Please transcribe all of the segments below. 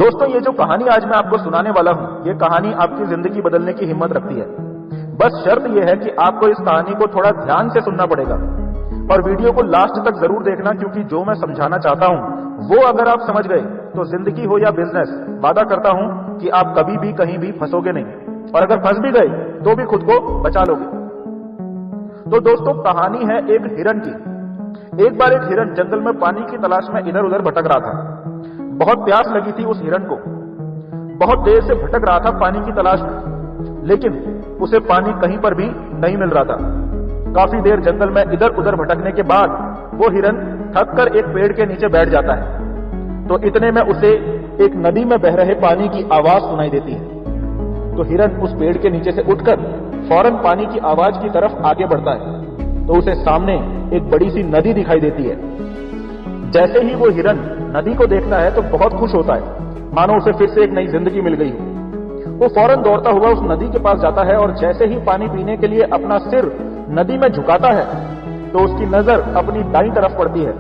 दोस्तों, ये जो कहानी आज मैं आपको सुनाने वाला हूं, ये कहानी आपकी जिंदगी बदलने की हिम्मत रखती है। बस शर्त यह है कि आपको इस कहानी को थोड़ा ध्यान से सुनना पड़ेगा और वीडियो को लास्ट तक जरूर देखना, क्योंकि जो मैं समझाना चाहता हूं वो अगर आप समझ गए तो जिंदगी हो या बिजनेस, वादा करता हूं कि आप कभी भी कहीं भी फंसोगे नहीं, और अगर फंस भी गए तो भी खुद को बचा लोगे। तो दोस्तों, कहानी है एक हिरन की। एक बार एक हिरन जंगल में पानी की तलाश में इधर उधर भटक रहा था। बहुत प्यास लगी थी उस हिरन को। बहुत देर से भटक रहा था पानी की तलाश में, लेकिन उसे पानी कहीं पर भी नहीं मिल रहा था। काफी देर जंगल में इधर उधर भटकने के बाद वो हिरन थक कर एक पेड़ के नीचे बैठ जाता है। तो इतने में उसे एक नदी में बह रहे पानी की आवाज सुनाई देती है। तो हिरन उस पेड़ के नीचे से उठकर फौरन पानी की आवाज की तरफ आगे बढ़ता है। तो उसे सामने एक बड़ी सी नदी दिखाई देती है। जैसे ही वो हिरन नदी को देखता है तो बहुत खुश होता है, मानो उसे फिर से एक नई जिंदगी मिल गई हो। वो फौरन दौड़ता हुआ उस नदी के पास जाता है और जैसे ही पानी पीने के लिए अपना सिर नदी में झुकाता है तो उसकी नजर अपनी दाईं तरफ पड़ती है।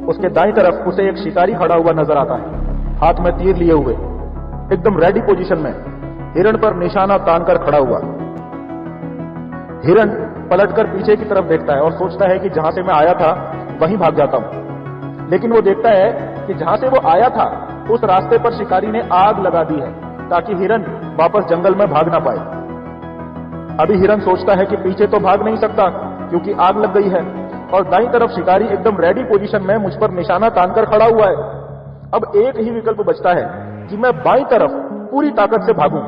उसके दाईं तरफ उसे एक शिकारी खड़ा हुआ नजर आता है, हाथ में तीर लिए हुए, एकदम रेडी पोजीशन में, हिरन पर निशाना तान कर खड़ा हुआ। हिरन पलटकर पीछे की तरफ देखता है और सोचता है कि जहां से मैं आया था वहीं भाग जाता हूं। लेकिन वो देखता है कि जहां से वो आया था उस रास्ते पर शिकारी ने आग लगा दी है, ताकि हिरन वापस जंगल में भाग ना पाए। अभी हिरन सोचता है कि पीछे तो भाग नहीं सकता क्योंकि आग लग गई है, और दाईं तरफ शिकारी एकदम रेडी पोजीशन में मुझ पर निशाना तानकर खड़ा हुआ है। अब एक ही विकल्प बचता है कि मैं बाईं तरफ पूरी ताकत से भागूं।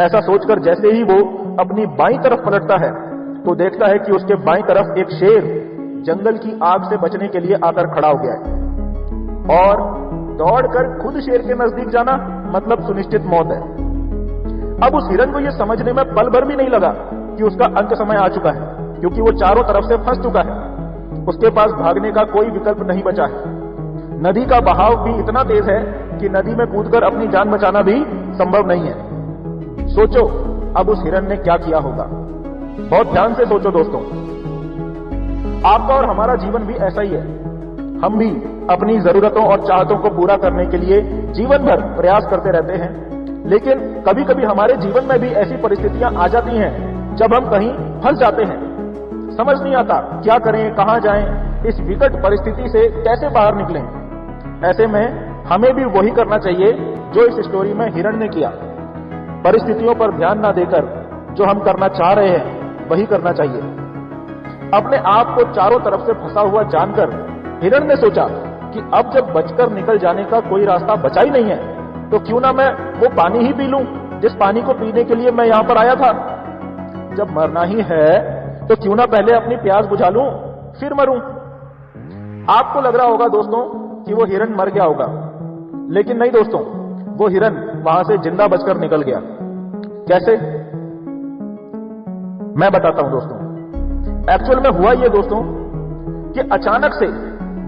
ऐसा सोचकर जैसे ही वो अपनी बाईं तरफ पलटता है तो देखता है कि उसके बाईं तरफ एक शेर जंगल की आग से बचने के लिए आकर खड़ा हो गया है, और दौड़कर खुद शेर के नजदीक जाना मतलब सुनिश्चित मौत है। अब उस हिरन को यह समझने में पल भर भी नहीं लगा कि उसका अंत समय आ चुका है, क्योंकि वो चारों तरफ से फंस चुका है। उसके पास भागने का कोई विकल्प नहीं बचा है। नदी का बहाव भी इतना तेज है कि नदी में कूदकर अपनी जान बचाना भी संभव नहीं है। सोचो अब उस हिरन ने क्या किया होगा। बहुत ध्यान से सोचो दोस्तों। आपका और हमारा जीवन भी ऐसा ही है। हम भी अपनी जरूरतों और चाहतों को पूरा करने के लिए जीवन भर प्रयास करते रहते हैं, लेकिन कभी कभी हमारे जीवन में भी ऐसी परिस्थितियां आ जाती हैं जब हम कहीं फंस जाते हैं। समझ नहीं आता क्या करें, कहां जाएं, इस विकट परिस्थिति से कैसे बाहर निकलें। ऐसे में हमें भी वही करना चाहिए जो इस स्टोरी में हिरन ने किया। परिस्थितियों पर ध्यान ना देकर जो हम करना चाह रहे हैं वही करना चाहिए। अपने आप को चारों तरफ से फंसा हुआ जानकर हिरन ने सोचा कि अब जब बचकर निकल जाने का कोई रास्ता बचा ही नहीं है तो क्यों ना मैं वो पानी ही पी लूं जिस पानी को पीने के लिए मैं यहां पर आया था। जब मरना ही है तो क्यों ना पहले अपनी प्यास बुझा लूं फिर मरूं। आपको लग रहा होगा दोस्तों कि वो हिरन मर गया होगा, लेकिन नहीं दोस्तों, वो हिरन वहां से जिंदा बचकर निकल गया। कैसे, मैं बताता हूं दोस्तों। एक्चुअल में हुआ ये दोस्तों कि अचानक से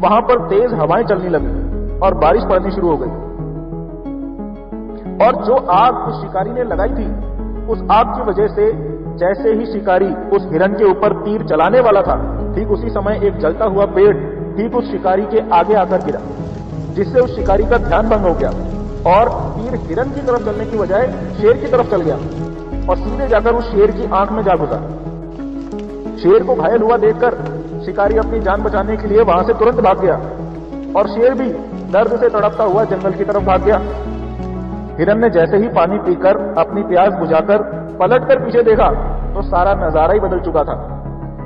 वहां पर तेज हवाएं चलने लगी और बारिश पड़नी शुरू हो गई, और जो आग उस शिकारी ने लगाई थी उस आग की वजह से जैसे ही शिकारी उस हिरन के ऊपर तीर चलाने वाला था, ठीक उसी समय एक जलता हुआ पेड़ ठीक उस शिकारी के आगे आकर गिरा, जिससे उस शिकारी का ध्यान भंग हो गया और तीर हिरन की तरफ चलने की बजाय शेर की तरफ चल गया और सीधे जाकर उस शेर की आंख में जा घुसा। शेर को घायल हुआ देखकर शिकारी अपनी जान बचाने के लिए वहां से तुरंत भाग गया, और शेर भी दर्द से तड़पता हुआ जंगल की तरफ भाग गया। हिरन ने जैसे ही पानी पीकर अपनी प्यास बुझाकर पलटकर पीछे देखा तो सारा नजारा ही बदल चुका था।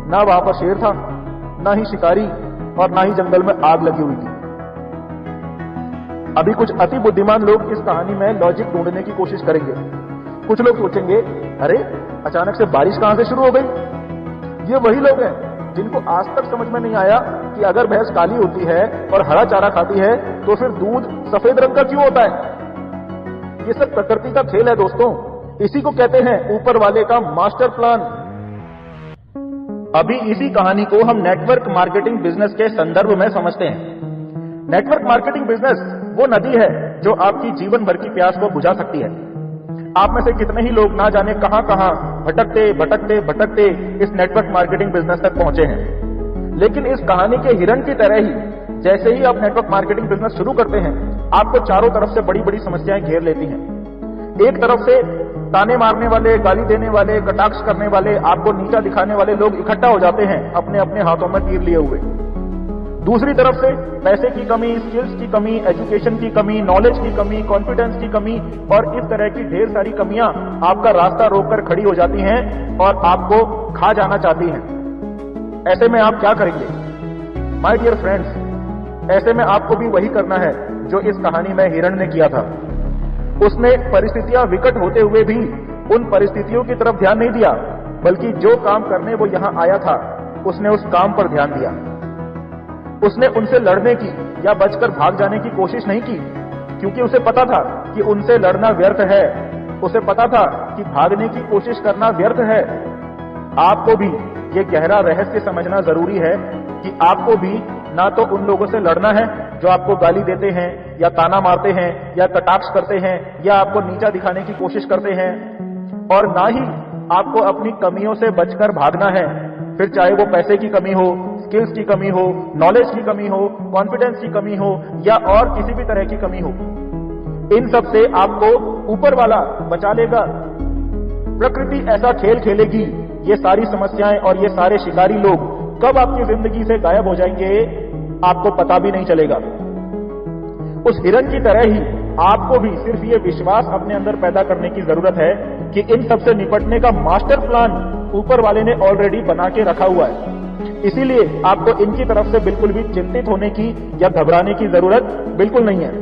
ना वहां पर शेर था, ना ही शिकारी, और ना ही जंगल में आग लगी हुई थी। अभी कुछ अति बुद्धिमान लोग इस कहानी में लॉजिक ढूंढने की कोशिश करेंगे। कुछ लोग सोचेंगे, अरे अचानक से बारिश कहां से शुरू हो गई। ये वही लोग हैं जिनको आज तक समझ में नहीं आया कि अगर भैंस काली होती है और हरा चारा खाती है तो फिर दूध सफेद रंग का क्यों होता है। ये सब प्रकृति का खेल है दोस्तों। इसी को कहते हैं ऊपर वाले का मास्टर प्लान। अभी इसी कहानी को हम नेटवर्क मार्केटिंग बिजनेस के संदर्भ में समझते हैं। नेटवर्क मार्केटिंग बिजनेस वो नदी है जो आपकी जीवन भर की प्यास को बुझा सकती है। आप में से कितने ही लोग ना जाने कहां कहां भटकते भटकते भटकते इस नेटवर्क मार्केटिंग बिजनेस तक पहुंचे हैं। लेकिन इस कहानी के हिरन की तरह ही जैसे ही आप नेटवर्क मार्केटिंग बिजनेस शुरू करते हैं आपको चारों तरफ से बड़ी बड़ी समस्याएं घेर लेती हैं। एक तरफ से ताने मारने वाले, गाली देने वाले, कटाक्ष करने वाले, आपको नीचा दिखाने वाले लोग इकट्ठा हो जाते हैं अपने अपने हाथों में तीर लिए हुए। दूसरी तरफ से पैसे की कमी, स्किल्स की कमी, एजुकेशन की कमी, नॉलेज की कमी, कॉन्फिडेंस की कमी और इस तरह की ढेर सारी कमियां आपका रास्ता रोककर खड़ी हो जाती हैं और आपको खा जाना चाहती हैं। ऐसे में आप क्या करेंगे? माय डियर फ्रेंड्स, ऐसे में आपको भी वही करना है जो इस कहानी में हिरण ने किया था। उसने परिस्थितियां विकट होते हुए भी उन परिस्थितियों की तरफ ध्यान नहीं दिया, बल्कि जो काम करने वो यहां आया था उसने उस काम पर ध्यान दिया। उसने उनसे लड़ने की या बचकर भाग जाने की कोशिश नहीं की, क्योंकि उसे पता था कि उनसे लड़ना व्यर्थ है। उसे पता था कि भागने की कोशिश करना व्यर्थ है। आपको भी ये गहरा रहस्य समझना जरूरी है कि आपको भी ना तो उन लोगों से लड़ना है जो आपको गाली देते हैं या ताना मारते हैं या कटाक्ष करते हैं या आपको नीचा दिखाने की कोशिश करते हैं, और ना ही आपको अपनी कमियों से बचकर भागना है, फिर चाहे वो पैसे की कमी हो, स्किल्स की कमी हो, नॉलेज की कमी हो, कॉन्फिडेंस की कमी हो या और किसी भी तरह की कमी हो। इन सब से आपको ऊपर वाला बचा लेगा। प्रकृति ऐसा खेल खेलेगी, ये सारी समस्याएं और ये सारे शिकारी लोग कब आपकी जिंदगी से गायब हो जाएंगे आपको पता भी नहीं चलेगा। उस हिरण की तरह ही आपको भी सिर्फ ये विश्वास अपने अंदर पैदा करने की जरूरत है कि इन सब से निपटने का मास्टर प्लान ऊपर वाले ने ऑलरेडी बना के रखा हुआ है। इसीलिए आपको इनकी तरफ से बिल्कुल भी चिंतित होने की या घबराने की जरूरत बिल्कुल नहीं है।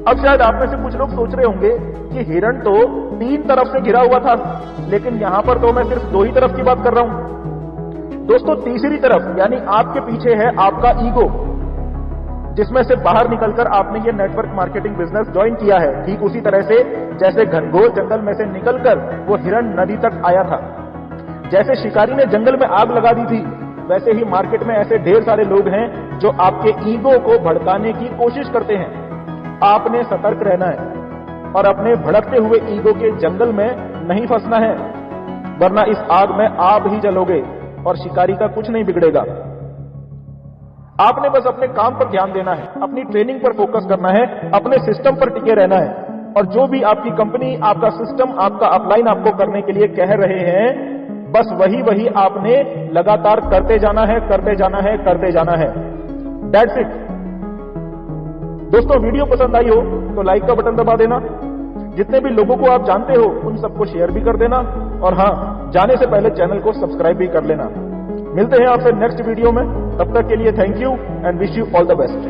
अब शायद आप में से कुछ लोग सोच रहे होंगे कि हिरण तो 3 तरफ से घिरा हुआ था, लेकिन यहां पर तो मैं सिर्फ 2 ही तरफ की बात कर रहा हूं। दोस्तों, तीसरी तरफ यानी आपके पीछे है आपका ईगो, जिसमें से बाहर निकलकर आपने ये नेटवर्क मार्केटिंग बिजनेस ज्वाइन किया है। ठीक उसी तरह से जैसे घनघोर जंगल में से निकलकर वो हिरण नदी तक आया था। जैसे शिकारी ने जंगल में आग लगा दी थी, वैसे ही मार्केट में ऐसे ढेर सारे लोग हैं जो आपके ईगो को भड़काने की कोशिश करते हैं। आपने सतर्क रहना है और अपने भड़कते हुए ईगो के जंगल में नहीं फंसना है, वरना इस आग में आप ही जलोगे और शिकारी का कुछ नहीं बिगड़ेगा। आपने बस अपने काम पर ध्यान देना है, अपनी ट्रेनिंग पर फोकस करना है, अपने सिस्टम पर टिके रहना है, और जो भी आपकी कंपनी, आपका सिस्टम, आपका अपलाइन आपको करने के लिए कह रहे हैं, बस वही आपने लगातार करते जाना है, करते जाना है, करते जाना है। That's it. दोस्तों, वीडियो पसंद आई हो तो लाइक का बटन दबा देना। जितने भी लोगों को आप जानते हो उन सबको शेयर भी कर देना, और हां, जाने से पहले चैनल को सब्सक्राइब भी कर लेना। मिलते हैं आपसे नेक्स्ट वीडियो में। तब तक के लिए thank you and wish you all the best.